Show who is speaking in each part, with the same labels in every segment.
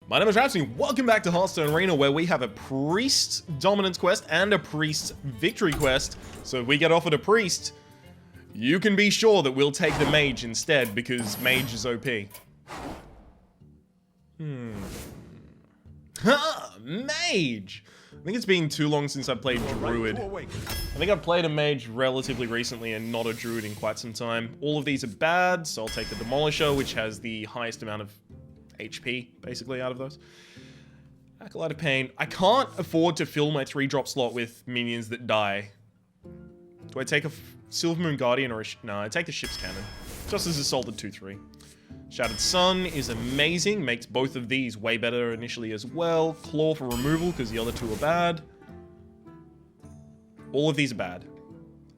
Speaker 1: My name is Rhapsody. Welcome back to Hearthstone Arena, where we have a Priest Dominance quest and a Priest Victory quest. So if we get offered a Priest, you can be sure that we'll take the Mage instead, because Mage is OP. Mage! I think it's been too long since I played Druid. I think I've played a Mage relatively recently and not a Druid in quite some time. All of these are bad, so I'll take the Demolisher, which has the highest amount of HP, basically, out of those. Acolyte of Pain. I can't afford to fill my 3-drop slot with minions that die. Do I take a Silver Moon Guardian or a... No, I take the Ship's Cannon. Just as a solid 2-3. Shattered Sun is amazing. Makes both of these way better initially as well. Claw for removal, because the other two are bad. All of these are bad.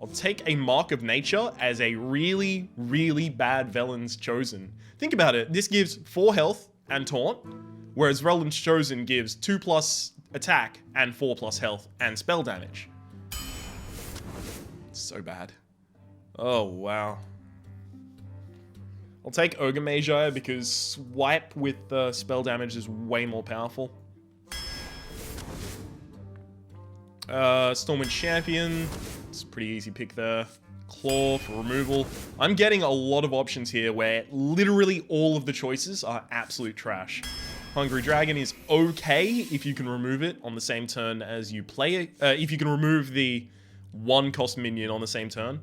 Speaker 1: I'll take a Mark of Nature as a really, really bad Velen's Chosen. Think about it. This gives 4 health and taunt, whereas Velen's Chosen gives 2+ attack and 4+ health and spell damage. It's so bad. Oh, wow. I'll take Ogre Magi because Swipe with spell damage is way more powerful. Stormwind Champion. It's a pretty easy pick there. Claw for removal. I'm getting a lot of options here where literally all of the choices are absolute trash. Hungry Dragon is okay if you can remove it on the same turn as you play it. If you can remove the 1-cost minion on the same turn.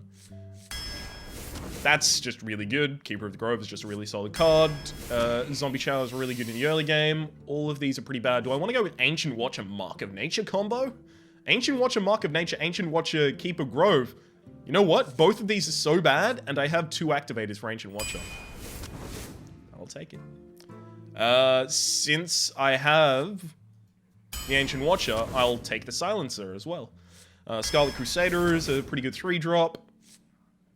Speaker 1: That's just really good. Keeper of the Grove is just a really solid card. Zombie Chow is really good in the early game. All of these are pretty bad. Do I want to go with Ancient Watcher Mark of Nature combo? Ancient Watcher Mark of Nature, Ancient Watcher Keeper Grove. You know what? Both of these are so bad, and I have 2 activators for Ancient Watcher. I'll take it. Since I have the Ancient Watcher, I'll take the Silencer as well. Scarlet Crusader is a pretty good 3-drop.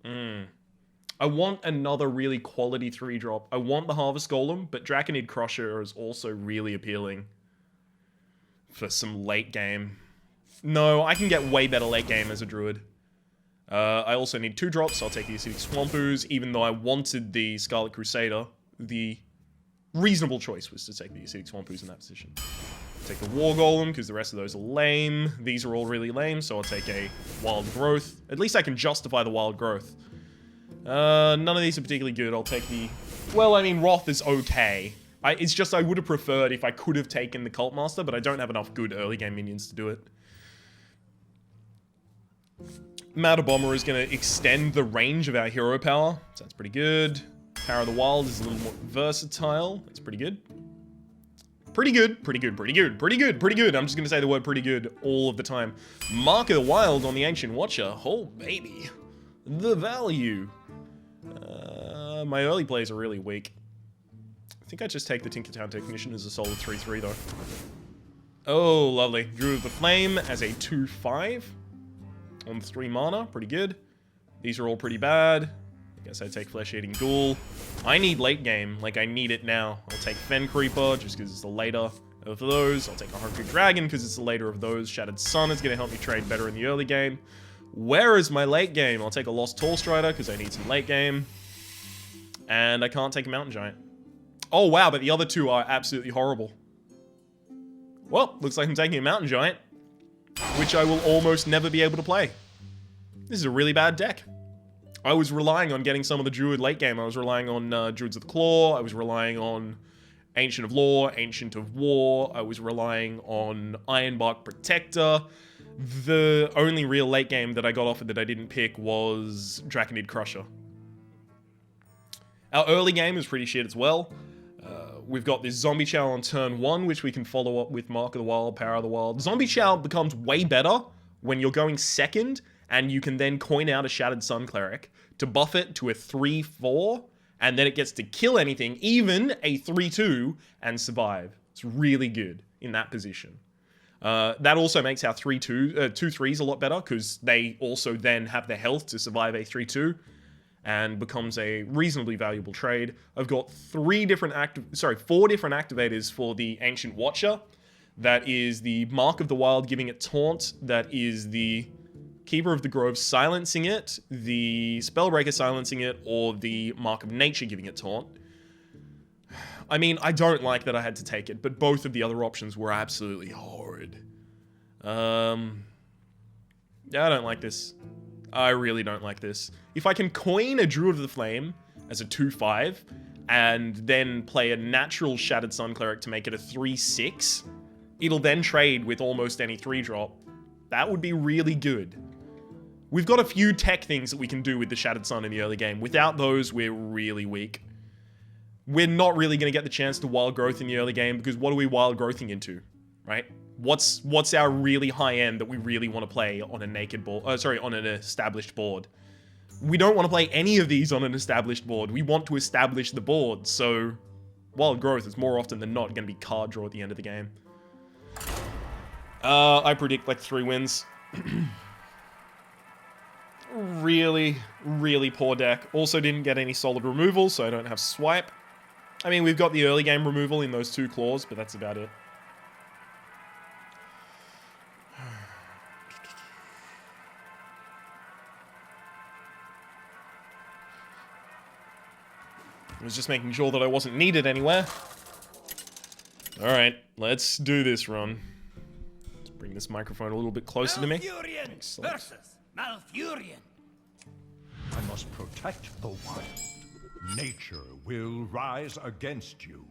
Speaker 1: I want another really quality 3-drop. I want the Harvest Golem, but Draconid Crusher is also really appealing for some late game. No, I can get way better late game as a Druid. I also need 2 drops, so I'll take the Acidic Swamp Ooze, even though I wanted the Scarlet Crusader. The reasonable choice was to take the Acidic Swamp Ooze in that position. Take the War Golem, because the rest of those are lame. These are all really lame, so I'll take a Wild Growth. At least I can justify the Wild Growth. None of these are particularly good. I'll take the... Well, I mean, Wrath is okay. It's just I would have preferred if I could have taken the Cult Master, but I don't have enough good early game minions to do it. Matter Bomber is going to extend the range of our hero power, so that's pretty good. Power of the Wild is a little more versatile. That's pretty good. Pretty good, pretty good, pretty good, pretty good, pretty good. I'm just going to say the word pretty good all of the time. Mark of the Wild on the Ancient Watcher. Oh, baby. The value. My early plays are really weak. I think I just take the Tinkertown Technician as a solid 3-3, though. Oh, lovely. Druid of the Flame as a 2-5. On 3 mana, pretty good. These are all pretty bad. I guess I take Flesh Eating Ghoul. I need late game, like I need it now. I'll take Fen Creeper, just because it's the later of those. I'll take a Hungry Dragon, because it's the later of those. Shattered Sun is going to help me trade better in the early game. Where is my late game? I'll take a Lost Tall Strider, because I need some late game. And I can't take a Mountain Giant. Oh wow, but the other 2 are absolutely horrible. Well, looks like I'm taking a Mountain Giant, which I will almost never be able to play. This is a really bad deck. I was relying on getting some of the Druid late game. I was relying on Druids of the Claw. I was relying on Ancient of Law, Ancient of War. I was relying on Ironbark Protector. The only real late game that I got offered that I didn't pick was Draconid Crusher. Our early game is pretty shit as well. We've got this Zombie Chow on turn 1, which we can follow up with Mark of the Wild, Power of the Wild. Zombie Chow becomes way better when you're going second, and you can then coin out a Shattered Sun Cleric to buff it to a 3-4, and then it gets to kill anything, even a 3-2, and survive. It's really good in that position. That also makes our 2-3s a lot better, because they also then have the health to survive a 3-2. And becomes a reasonably valuable trade. I've got 4 different activators for the Ancient Watcher. That is the Mark of the Wild giving it taunt. That is the Keeper of the Grove silencing it, the Spellbreaker silencing it, or the Mark of Nature giving it taunt. I mean, I don't like that I had to take it, but both of the other options were absolutely horrid. Yeah, I don't like this. I really don't like this. If I can coin a Druid of the Flame as a 2/5, and then play a natural Shattered Sun Cleric to make it a 3/6, it'll then trade with almost any 3-drop. That would be really good. We've got a few tech things that we can do with the Shattered Sun in the early game. Without those, we're really weak. We're not really going to get the chance to wild growth in the early game, because what are we wild growthing into, right? What's our really high end that we really want to play on a naked board? On an established board. We don't want to play any of these on an established board. We want to establish the board, so wild growth is more often than not going to be card draw at the end of the game. I predict like 3 wins. Really, really poor deck. Also didn't get any solid removal, so I don't have swipe. I mean, we've got the early game removal in those 2 claws, but that's about it. I was just making sure that I wasn't needed anywhere. Alright, let's do this, Ron. Let's bring this microphone a little bit closer to me.
Speaker 2: Excellent. Versus Malfurion.
Speaker 3: I must protect the wild. Nature will rise against you.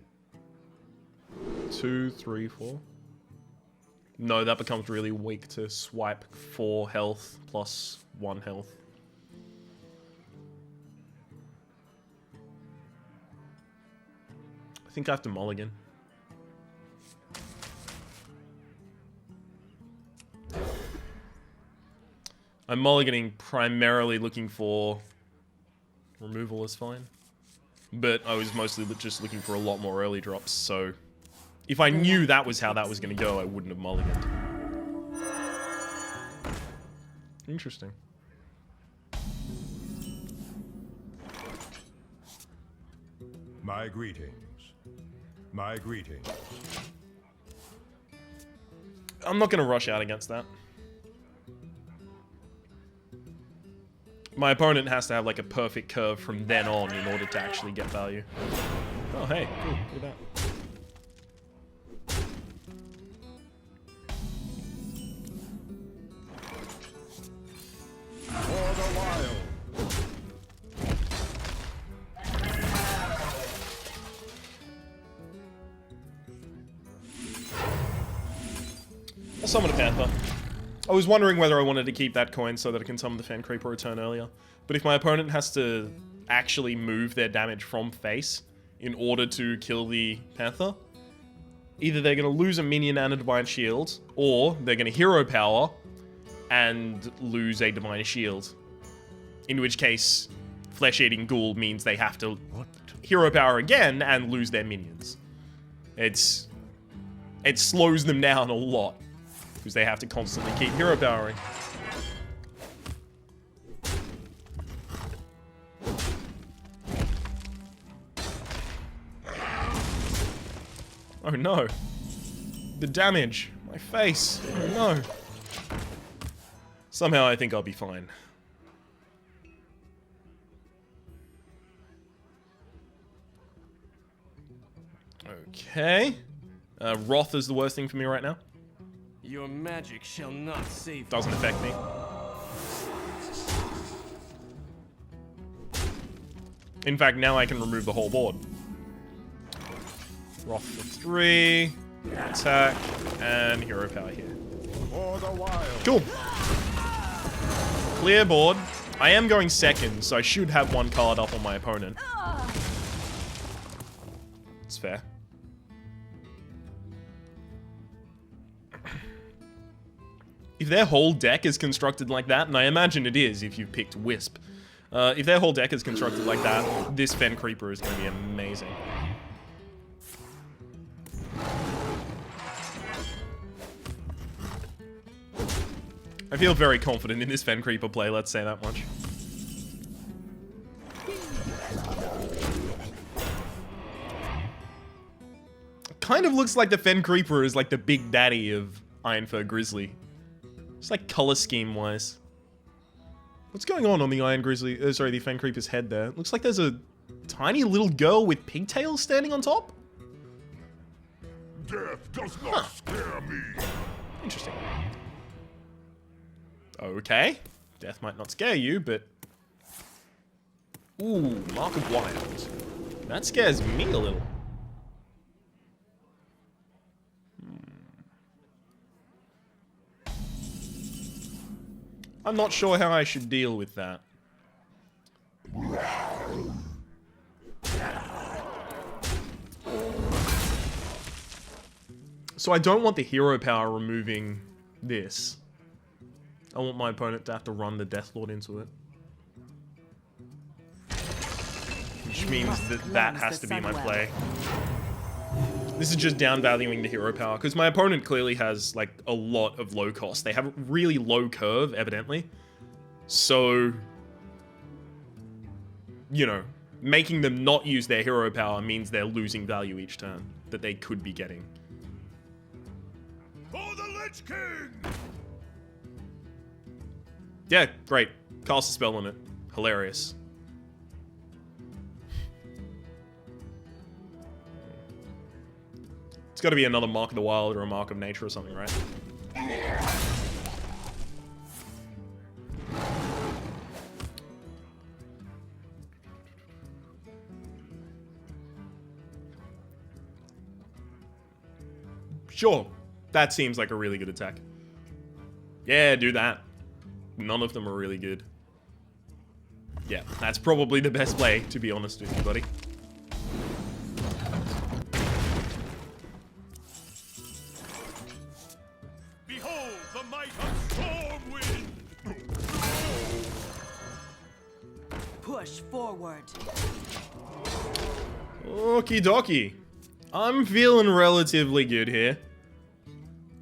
Speaker 1: 2, 3, 4. No, that becomes really weak to swipe 4 health plus 1 health. I think I have to mulligan. I'm mulliganing primarily looking for removal is fine. But I was mostly just looking for a lot more early drops, so if I knew that was how that was going to go, I wouldn't have mulliganed. Interesting.
Speaker 3: My greetings. My greetings.
Speaker 1: I'm not going to rush out against that. My opponent has to have like a perfect curve from then on in order to actually get value. Oh, hey, cool. Look at that.
Speaker 3: For the wild.
Speaker 1: I'll summon a Panther. I was wondering whether I wanted to keep that coin so that I can summon the Fen Creeper a turn earlier. But if my opponent has to actually move their damage from face in order to kill the Panther, either they're going to lose a minion and a Divine Shield, or they're going to hero power and lose a Divine Shield. In which case, Flesh-Eating Ghoul means they have to hero power again and lose their minions. It slows them down a lot, because they have to constantly keep hero powering. Oh no. The damage. My face. Oh no. Somehow I think I'll be fine. Okay. Wrath is the worst thing for me right now.
Speaker 2: Your magic shall not save.
Speaker 1: Doesn't affect me. In fact, now I can remove the whole board. Wrath for 3, attack, and hero power here.
Speaker 3: For the wild.
Speaker 1: Cool. Clear board. I am going second, so I should have 1 card up on my opponent. It's fair. If their whole deck is constructed like that, and I imagine it is if you've picked Wisp, if their whole deck is constructed like that, this Fen Creeper is going to be amazing. I feel very confident in this Fen Creeper play, let's say that much. Kind of looks like the Fen Creeper is like the big daddy of Ironfur Grizzly. It's like color scheme wise. What's going on the Iron Grizzly, sorry, the Fen Creeper's head there? It looks like there's a tiny little girl with pigtails standing on top.
Speaker 3: Death does not scare me.
Speaker 1: Interesting. Okay. Death might not scare you, but... Ooh, Mark of Wild. That scares me a little. I'm not sure how I should deal with that. So I don't want the hero power removing this. I want my opponent to have to run the Death Lord into it. Which means that that has to be my play. This is just downvaluing the hero power, because my opponent clearly has, like, a lot of low cost. They have a really low curve, evidently. So, you know, making them not use their hero power means they're losing value each turn that they could be getting.
Speaker 3: For the Lich King!
Speaker 1: Yeah, great. Cast a spell on it. Hilarious. It's got to be another Mark of the Wild or a Mark of Nature or something, right? Sure. That seems like a really good attack. Yeah, do that. None of them are really good. Yeah, that's probably the best play, to be honest with you, buddy.
Speaker 3: Behold the might of Stormwind!
Speaker 4: Push forward.
Speaker 1: Okie dokie. I'm feeling relatively good here.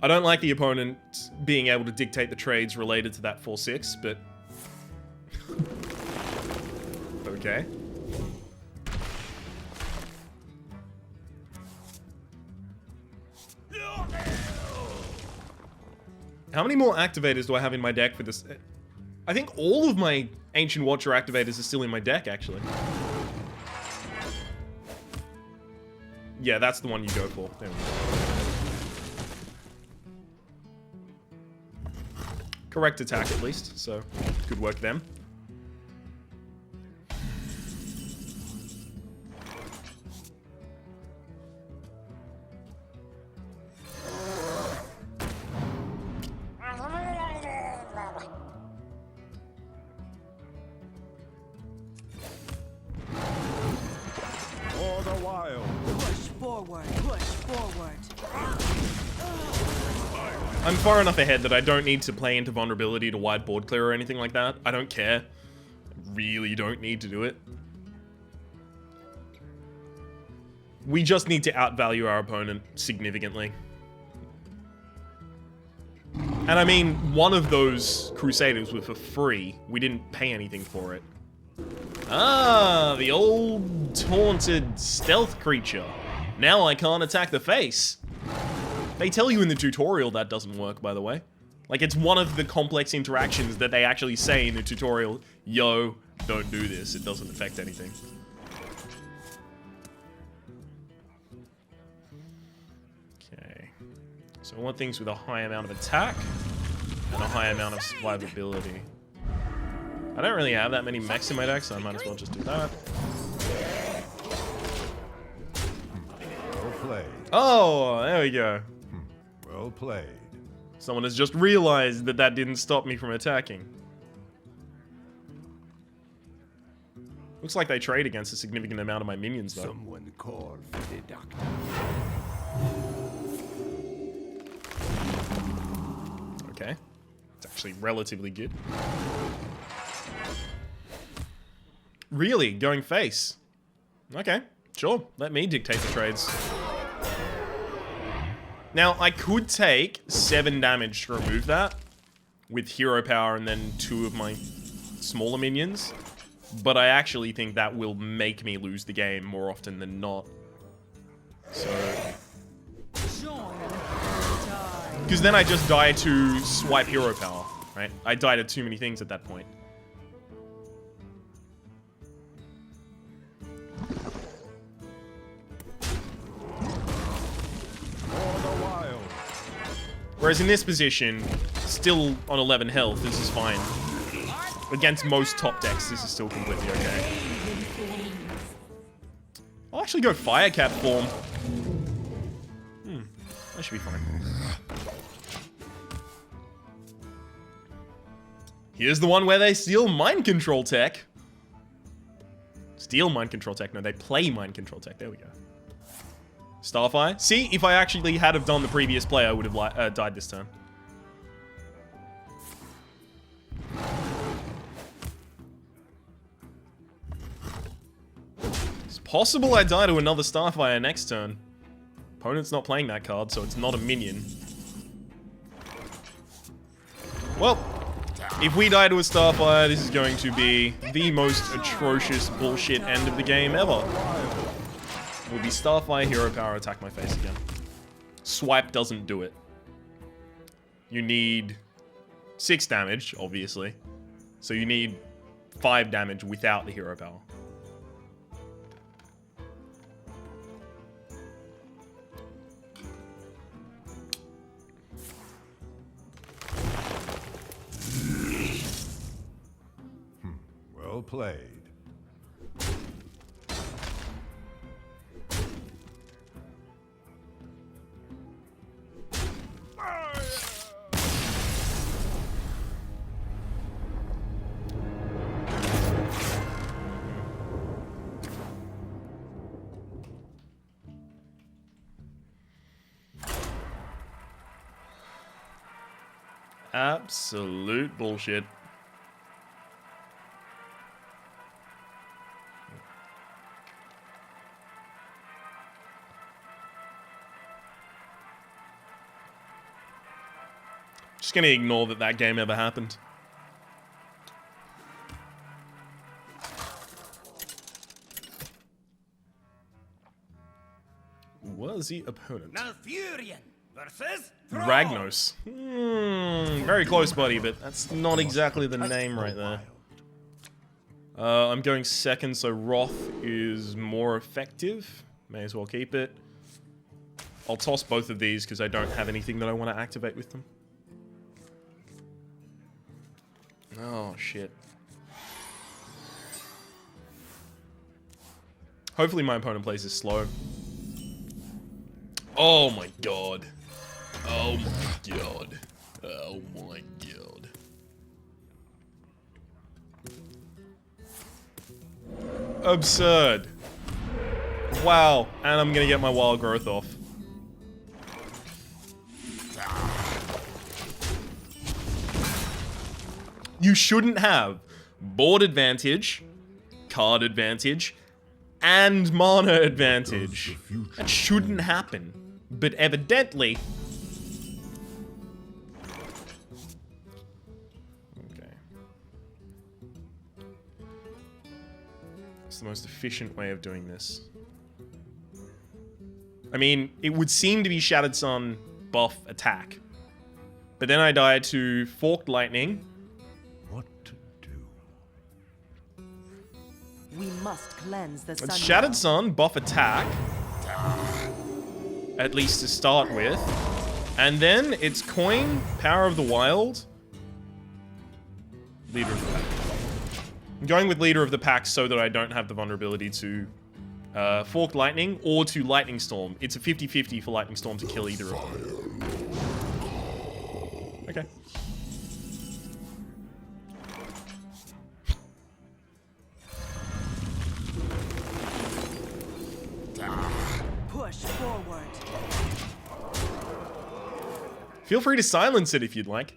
Speaker 1: I don't like the opponent being able to dictate the trades related to that 4-6, but... okay. How many more activators do I have in my deck for this? I think all of my Ancient Watcher activators are still in my deck, actually. Yeah, that's the one you go for. There we go. Correct attack, at least, so good work them.
Speaker 3: For the Wild!
Speaker 4: Push forward. Push forward.
Speaker 1: I'm far enough ahead that I don't need to play into vulnerability to wide board clear or anything like that. I don't care. I really don't need to do it. We just need to outvalue our opponent significantly. And I mean, one of those Crusaders was for free. We didn't pay anything for it. Ah, the old taunted stealth creature. Now I can't attack the face. They tell you in the tutorial that doesn't work, by the way. Like, it's one of the complex interactions that they actually say in the tutorial, yo, don't do this, it doesn't affect anything. Okay. So I want things with a high amount of attack and a high amount of survivability. I don't really have that many mechs in my deck, so I might as well just do that.
Speaker 3: Well played.
Speaker 1: Oh, there we go.
Speaker 3: Well played.
Speaker 1: Someone has just realized that that didn't stop me from attacking. Looks like they trade against a significant amount of my minions, though.
Speaker 3: Someone call for the doctor.
Speaker 1: Okay. It's actually relatively good. Really? Going face? Okay, sure. Let me dictate the trades. Now, I could take 7 damage to remove that with hero power and then 2 of my smaller minions. But I actually think that will make me lose the game more often than not. So... because then I just die to swipe hero power, right? I die to too many things at that point.
Speaker 3: For
Speaker 1: Whereas in this position, still on 11 health, this is fine. Against most top decks, this is still completely okay. I'll actually go Fire Cat form. That should be fine. Here's the one where they steal mind control tech. Steal mind control tech. No, they play mind control tech. There we go. Starfire. See, if I actually had have done the previous play, I would have died this turn. It's possible I die to another Starfire next turn. Opponent's not playing that card, so it's not a minion. Well, if we die to a Starfire, this is going to be the most atrocious bullshit end of the game ever. It will be Starfire, Hero Power, attack my face again. Swipe doesn't do it. You need 6 damage, obviously. So you need 5 damage without the Hero Power.
Speaker 3: Well played.
Speaker 1: Absolute bullshit. Just gonna ignore that that game ever happened. Was the opponent?
Speaker 2: Malfurion versus
Speaker 1: Ragnos. Very close, buddy, but that's not exactly the name right there. I'm going second, so Wrath is more effective. May as well keep it. I'll toss both of these because I don't have anything that I want to activate with them. Oh, shit. Hopefully my opponent plays this slow. Oh my god. Oh my god. Oh my god. Absurd. Wow. And I'm gonna get my wild growth off. You shouldn't have board advantage, card advantage, and mana advantage. That shouldn't happen. But evidently... Okay. It's the most efficient way of doing this. I mean, it would seem to be Shattered Sun buff attack. But then I die to Forked Lightning.
Speaker 3: What to do?
Speaker 4: We must cleanse the sun.
Speaker 1: It's Shattered Sun, buff attack. At least to start with. And then it's Coin, Power of the Wild. Leader of the Pack. I'm going with Leader of the Pack so that I don't have the vulnerability to Forked Lightning or to Lightning Storm. It's a 50-50 for Lightning Storm to kill either of them. Okay.
Speaker 4: Push forward.
Speaker 1: Feel free to silence it if you'd like.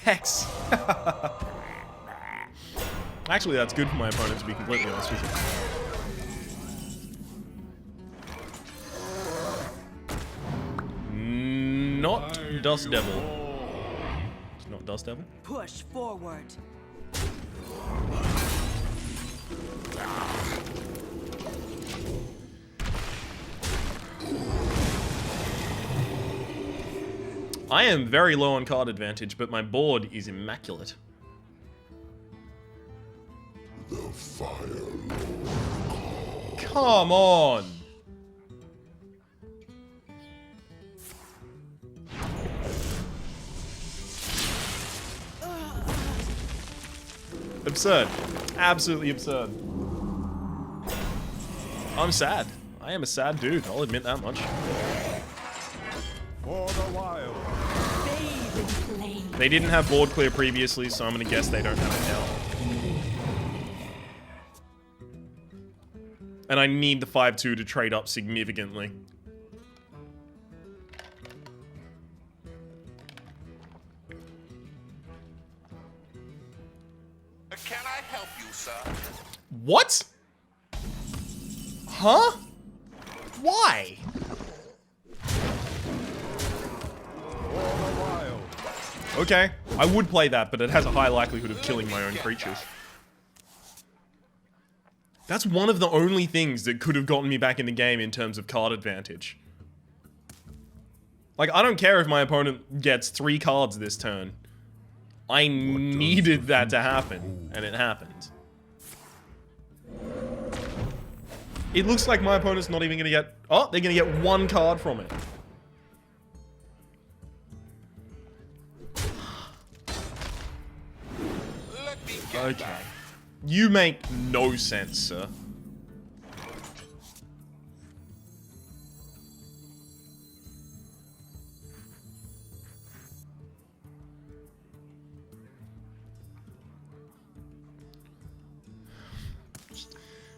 Speaker 1: Hex. Actually, that's good for my opponent, to be completely honest with you. Not Dust Devil. It's not Dust Devil.
Speaker 4: Push forward.
Speaker 1: I am very low on card advantage, but my board is immaculate.
Speaker 3: The
Speaker 1: Come on. Absurd. Absolutely absurd. I'm sad. I am a sad dude. I'll admit that much.
Speaker 3: For the wild.
Speaker 1: They didn't have board clear previously, so I'm gonna guess they don't have it now. And I need the 5-2 to trade up significantly.
Speaker 5: Can I help you, sir?
Speaker 1: What? Huh? Why? Okay, I would play that, but it has a high likelihood of killing my own creatures. That's one of the only things that could have gotten me back in the game in terms of card advantage. Like, I don't care if my opponent gets 3 cards this turn. I needed that to happen, and it happened. It looks like my opponent's not even gonna get... Oh, they're gonna get 1 card from it. Okay. You make no sense, sir.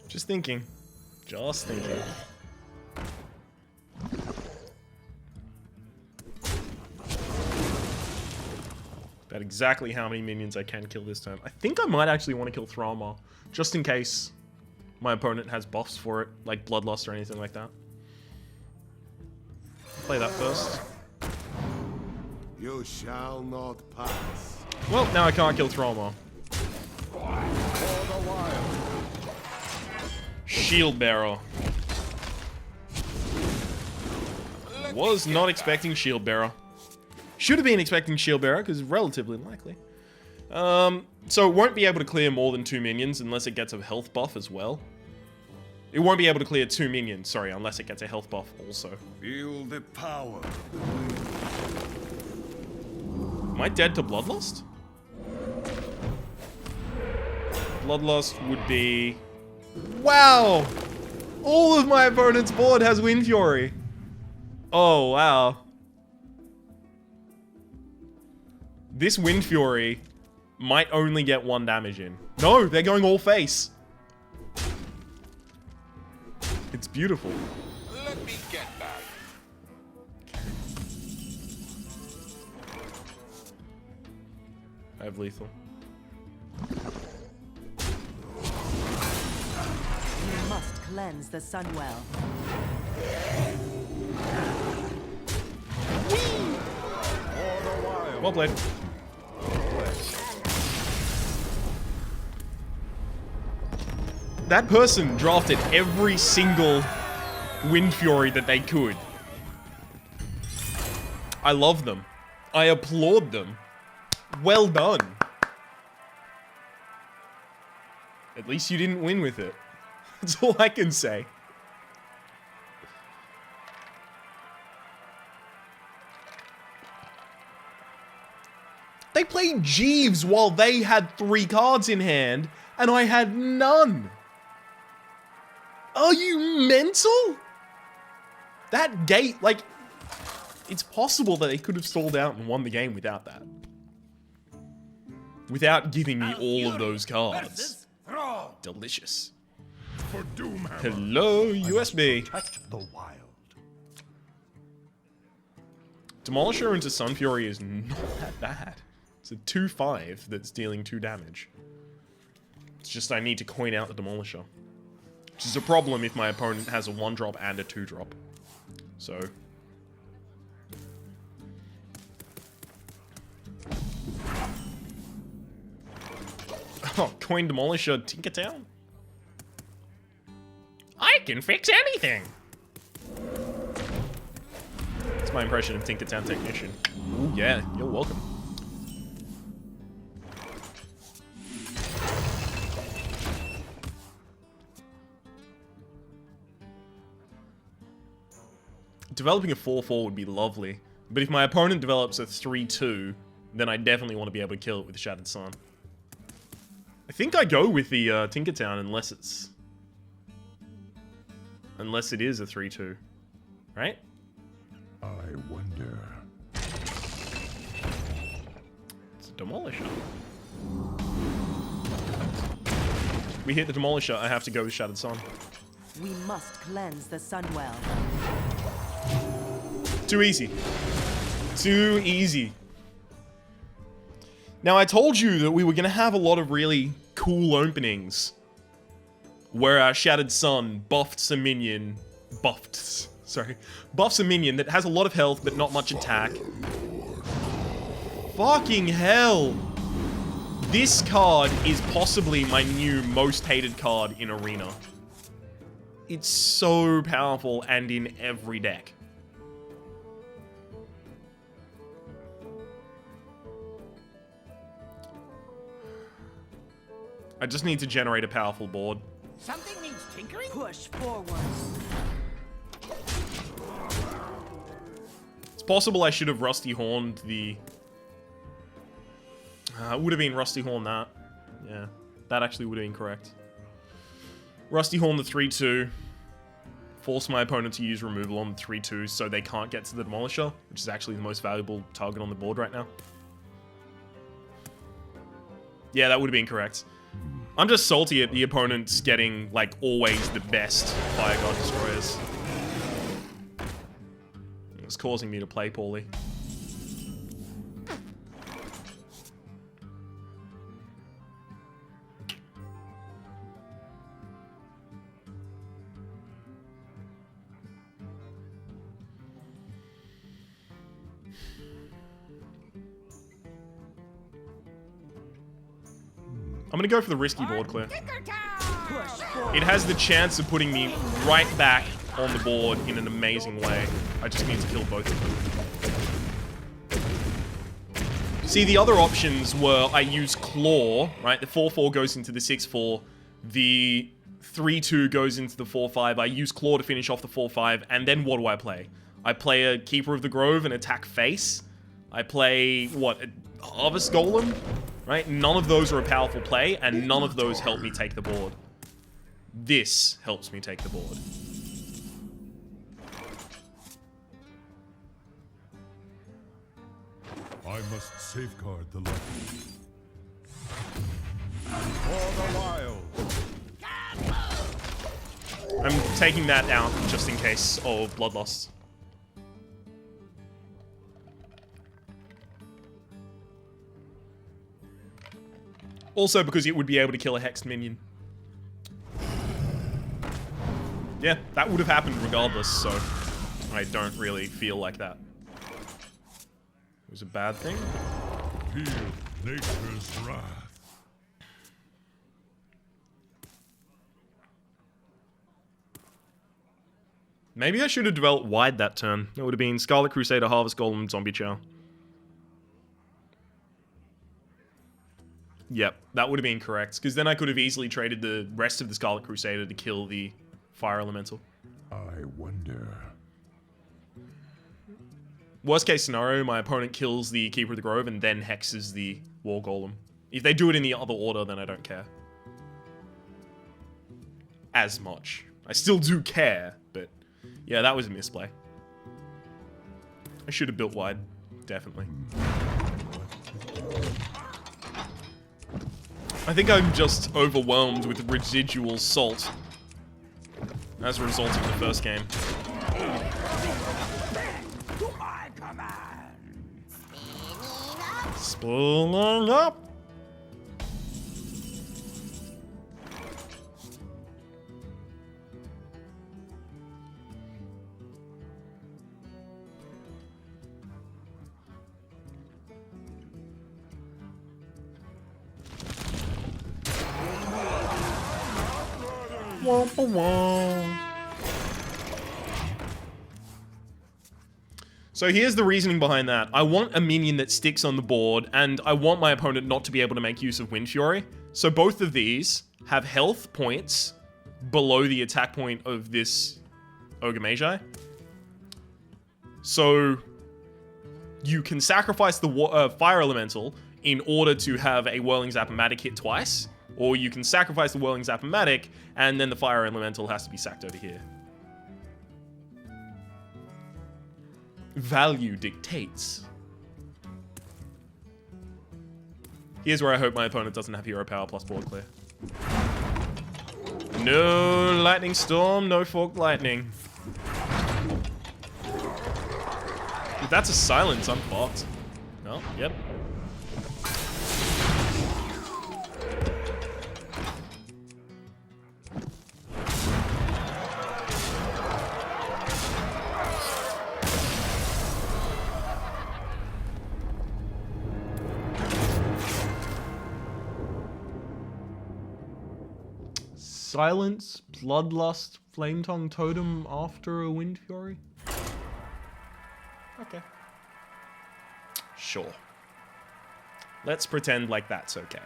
Speaker 1: Just thinking. Just thinking. About exactly how many minions I can kill this turn. I think I might actually want to kill Thralmar, just in case my opponent has buffs for it, like Bloodlust or anything like that. Play that first.
Speaker 6: You shall not pass.
Speaker 1: Well, now I can't kill Thralmar. Shield Bearer. Was not expecting Shield Bearer. Should have been expecting Shield Bearer, because it's relatively likely. So it won't be able to clear more than 2 minions unless it gets a health buff as well. It won't be able to clear 2 minions, sorry, unless it gets a health buff also.
Speaker 6: Feel the power.
Speaker 1: Am I dead to Bloodlust? Bloodlust would be... Wow! All of my opponent's board has Wind Fury. Oh, wow. This Wind Fury might only get 1 damage in. No, they're going all face. It's beautiful.
Speaker 5: Let me get that.
Speaker 1: I have lethal.
Speaker 4: You must cleanse the Sunwell.
Speaker 1: Well played. That person drafted every single Wind Fury that they could. I love them. I applaud them. Well done. At least you didn't win with it. That's all I can say. They played Jeeves while they had 3 cards in hand, and I had none. Are you mental? That gate, like, it's possible that they could have stalled out and won the game without that. Without giving me all of those cards. Delicious.
Speaker 3: For Doomhammer.
Speaker 1: Hello, USB.
Speaker 3: Protect the wild.
Speaker 1: Demolisher into Sun Fury is not that bad. It's a 2/5 that's dealing 2 damage. It's just I need to coin out the Demolisher. Which is a problem if my opponent has a 1-drop and a 2-drop. So... Oh, coin Demolisher, Tinkertown? I can fix anything! That's my impression of Tinkertown Technician. Ooh, yeah, you're welcome. developing a 4-4 would be lovely. But if my opponent develops a 3-2, then I definitely want to be able to kill it with the Shattered Sun. I think I go with the Tinkertown unless it's... Unless it is a 3-2. Right?
Speaker 3: I wonder.
Speaker 1: It's a Demolisher. We hit the Demolisher, I have to go with Shattered Sun.
Speaker 4: We must cleanse the Sunwell.
Speaker 1: Too easy. Too easy. Now, I told you that we were going to have a lot of really cool openings where our Shattered Sun buffs a minion... buffs a minion that has a lot of health but not much attack. Fucking hell! This card is possibly my new most hated card in Arena. It's so powerful and in every deck. I just need to generate a powerful board.
Speaker 2: Something needs tinkering?
Speaker 4: Push forward.
Speaker 1: It's possible I should have Rusty Horned the... it would have been Rusty Horn that. Yeah, that actually would have been correct. Rusty Horn the 3-2. Force my opponent to use removal on the 3-2 so they can't get to the Demolisher, which is actually the most valuable target on the board right now. Yeah, that would have been correct. I'm just salty at the opponents getting, like, always the best Fire God Destroyers. It's causing me to play poorly. I'm gonna go for the risky board clear. It has the chance of putting me right back on the board in an amazing way. I just need to kill both of them. See, the other options were I use Claw, right? The 4-4 goes into the 6-4. The 3-2 goes into the 4-5. I use Claw to finish off the 4-5. And then what do I play? I play a Keeper of the Grove and attack face. I play, what, a Harvest Golem? Right? None of those are a powerful play, and none of those help me take the board. This helps me take the board.
Speaker 3: I must safeguard the light. For the wild.
Speaker 1: I'm taking that out just in case of Bloodlust. Also because it would be able to kill a hexed minion. Yeah, that would have happened regardless, so I don't really feel like that. It was a bad thing.
Speaker 3: Feel nature's wrath.
Speaker 1: Maybe I should have developed wide that turn. It would have been Scarlet Crusader, Harvest Golem, Zombie Chow. Yep, that would have been correct, because then I could have easily traded the rest of the Scarlet Crusader to kill the Fire Elemental.
Speaker 3: I wonder.
Speaker 1: Worst case scenario, my opponent kills the Keeper of the Grove and then hexes the War Golem. If they do it in the other order, then I don't care. As much. I still do care, but yeah, that was a misplay. I should have built wide, definitely. I think I'm just overwhelmed with residual salt as a result of the first game.
Speaker 2: To my command.
Speaker 1: Spooling up! So here's the reasoning behind that. I want a minion that sticks on the board, and I want my opponent not to be able to make use of Wind Fury. So both of these have health points below the attack point of this Ogre Magi. So you can sacrifice the fire elemental in order to have a Whirling Zap-O-Matic hit twice, or you can sacrifice the Whirling Zap-O-Matic and then the fire elemental has to be sacked over here. Value dictates. Here's where I hope my opponent doesn't have hero power plus board clear. No lightning storm, no forked lightning. If that's a silence, I'm fucked. Oh, yep. Silence, Bloodlust, Flametongue Totem after a Wind Fury? Okay. Sure. Let's pretend like that's okay.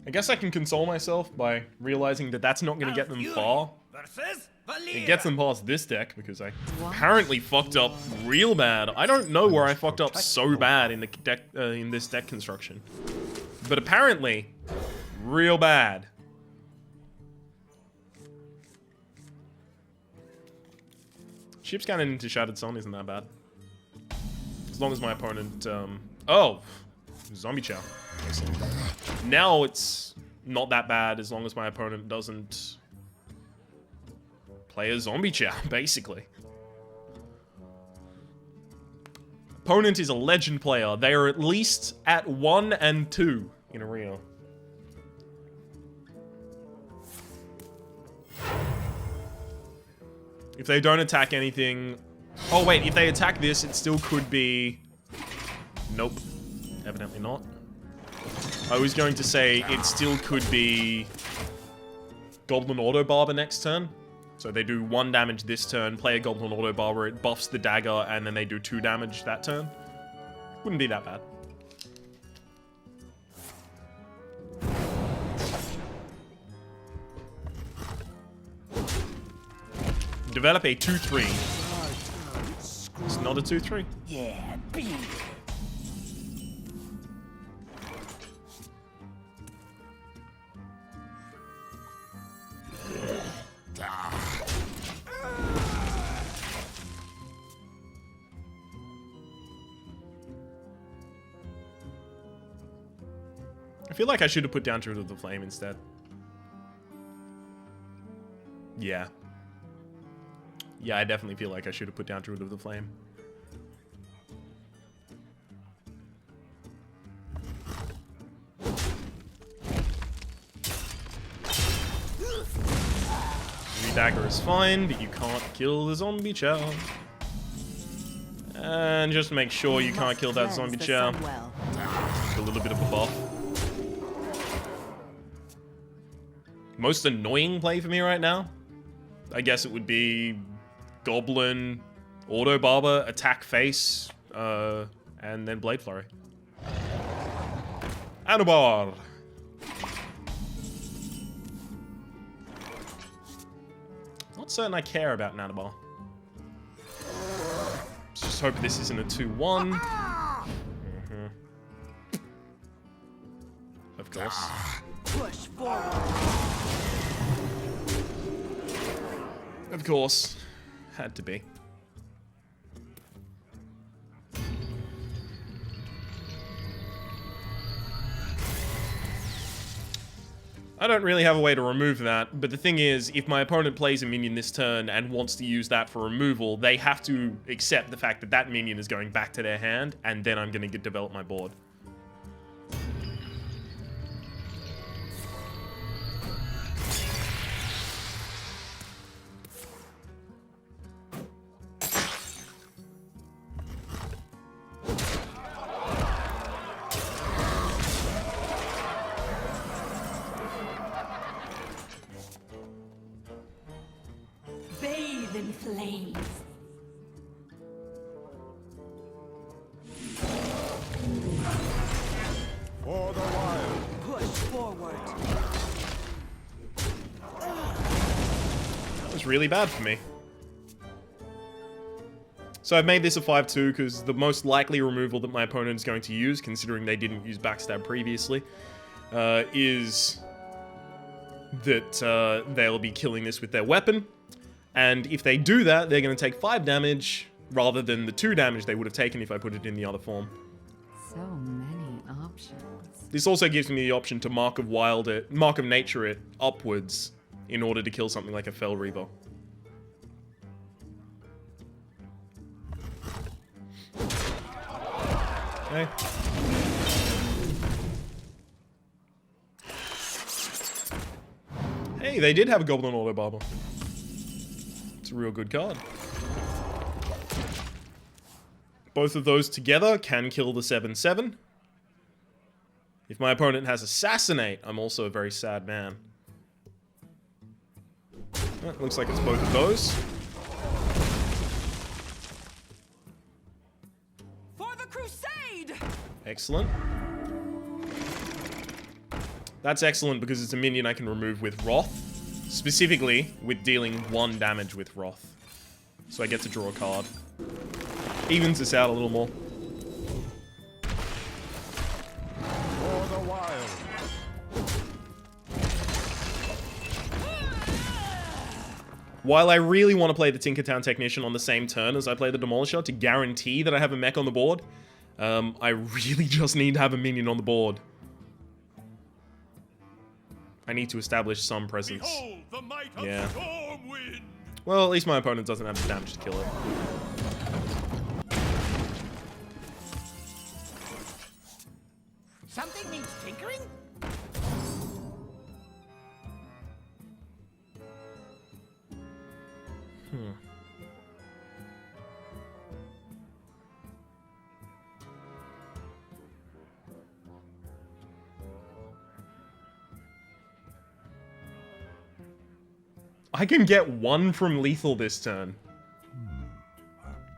Speaker 1: I guess I can console myself by realizing that that's not going to get them far. It gets them past this deck because I apparently fucked up real bad. I don't know where I fucked up so bad in the deck in this deck construction, but apparently, real bad. Ship Cannon into Shattered Sun isn't that bad, as long as my opponent. Oh, Zombie Chow. Now it's not that bad as long as my opponent doesn't play a Zombie Chow, basically. Opponent is a legend player. They are at least at 1 and 2 in arena. If they don't attack anything... Oh wait, if they attack this, it still could be... Nope. Evidently not. I was going to say it still could be Goblin Auto Barber next turn. So they do 1 damage this turn, play a Goblin Auto Barber, it buffs the dagger, and then they do 2 damage that turn. Wouldn't be that bad. Develop a 2-3. It's not a 2-3.
Speaker 2: Yeah, beat it.
Speaker 1: I feel like I should have put down Druid of the Flame instead. Yeah. Yeah, I definitely feel like I should have put down Druid of the Flame. Dagger is fine, but you can't kill the Zombie Chow. And just make sure you can't kill that Zombie Chow. A little bit of a buff. Most annoying play for me right now? I guess it would be Goblin, Auto Barber, attack face, and then Blade Flurry. Anubar! Not certain I care about Nanabar. Just hope this isn't a 2-1. Of course.
Speaker 4: Push forward.
Speaker 1: Of course. Had to be. I don't really have a way to remove that, but the thing is, if my opponent plays a minion this turn and wants to use that for removal, they have to accept the fact that that minion is going back to their hand, and then I'm going to develop my board.
Speaker 4: flames.
Speaker 3: For the wild.
Speaker 4: Push forward.
Speaker 1: That was really bad for me. So I've made this a 5-2 because the most likely removal that my opponent is going to use, considering they didn't use backstab previously, is that they'll be killing this with their weapon. And if they do that, they're going to take 5 damage rather than the 2 damage they would have taken if I put it in the other form.
Speaker 7: So many options.
Speaker 1: This also gives me the option to Mark of Nature it upwards in order to kill something like a Fell Reaver. Okay. Hey, they did have a Goblin Auto Barber. It's a real good card. Both of those together can kill the 7/7. If my opponent has Assassinate, I'm also a very sad man. Looks like it's both of those.
Speaker 4: For the crusade!
Speaker 1: Excellent. That's excellent because it's a minion I can remove with Wrath. Specifically, with dealing 1 damage with Wrath. So I get to draw a card. Evens this out a little more.
Speaker 3: For the wild.
Speaker 1: While I really want to play the Tinkertown Technician on the same turn as I play the Demolisher to guarantee that I have a mech on the board, I really just need to have a minion on the board. I need to establish some presence.
Speaker 3: Behold the might of
Speaker 1: Yeah.
Speaker 3: Stormwind.
Speaker 1: Well, at least my opponent doesn't have the damage to kill it.
Speaker 2: Something needs tinkering?
Speaker 1: I can get 1 from lethal this turn.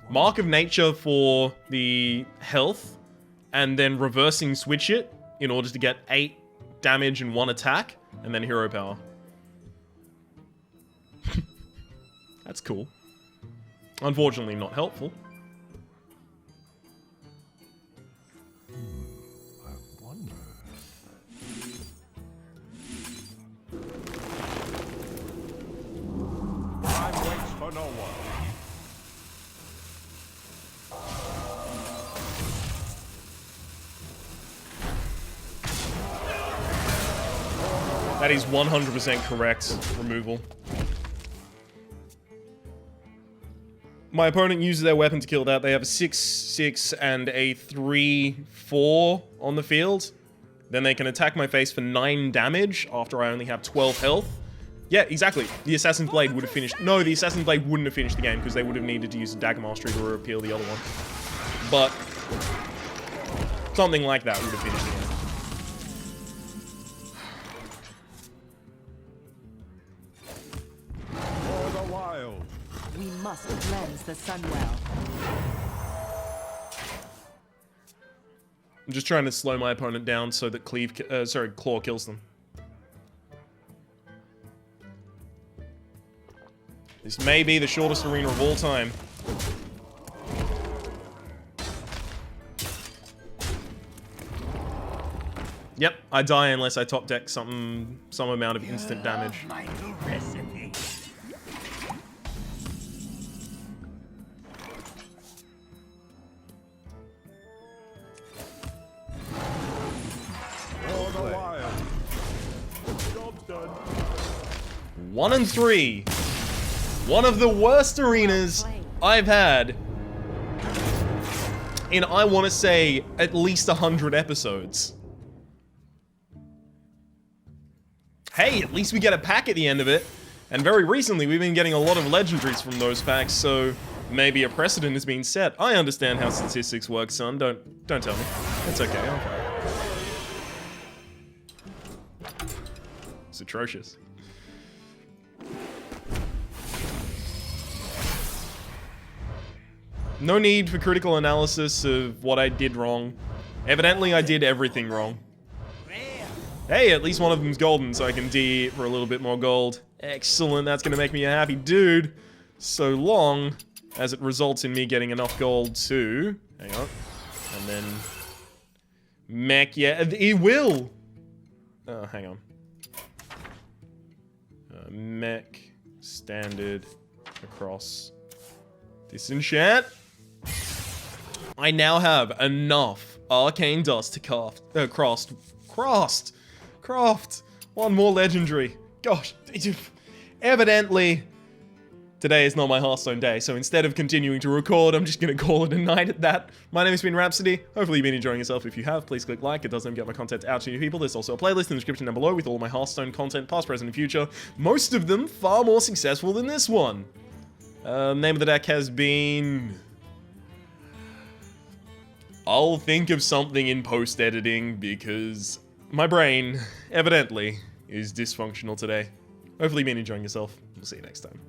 Speaker 1: Mark of Nature for the health, and then reversing switch it in order to get 8 damage and 1 attack, and then hero power. That's cool. Unfortunately not helpful.
Speaker 3: I wonder. Time waits for no one.
Speaker 1: That is 100% correct removal. My opponent uses their weapon to kill that. They have a 6/6 and a 3/4 on the field. Then they can attack my face for 9 damage after I only have 12 health. Yeah, exactly. The Assassin's Blade would have finished... No, the Assassin's Blade wouldn't have finished the game because they would have needed to use a Dagger Mastery to repeal the other one. But something like that would have finished the game.
Speaker 3: For the wild.
Speaker 4: We must cleanse the Sunwell.
Speaker 1: I'm just trying to slow my opponent down so that Claw kills them. This may be the shortest arena of all time. Yep, I die unless I top deck some amount of instant damage.
Speaker 2: My new recipe.
Speaker 3: For the wild. Job's done.
Speaker 1: 1 and 3. One of the worst arenas I've had in, I want to say, at least 100 episodes. Hey, at least we get a pack at the end of it. And very recently, we've been getting a lot of legendaries from those packs, so maybe a precedent has been set. I understand how statistics work, son. Don't tell me. It's okay, I'm fine. It's atrocious. No need for critical analysis of what I did wrong. Evidently, I did everything wrong. Hey, at least one of them's golden, so I can D for a little bit more gold. Excellent, that's gonna make me a happy dude. So long as it results in me getting enough gold to... Hang on. And then... Mech, yeah, it will! Oh, hang on. Mech, standard, across, disenchant. I now have enough arcane dust to craft one more legendary. Gosh, evidently today is not my Hearthstone day, so instead of continuing to record, I'm just gonna call it a night at that. My name has been Rhapsody. Hopefully you've been enjoying yourself. If you have, please click like. It does help get my content out to new people. There's also a playlist in the description down below with all my Hearthstone content, past, present, and future. Most of them far more successful than this one. Name of the deck has been... I'll think of something in post-editing because my brain, evidently, is dysfunctional today. Hopefully you've been enjoying yourself. We'll see you next time.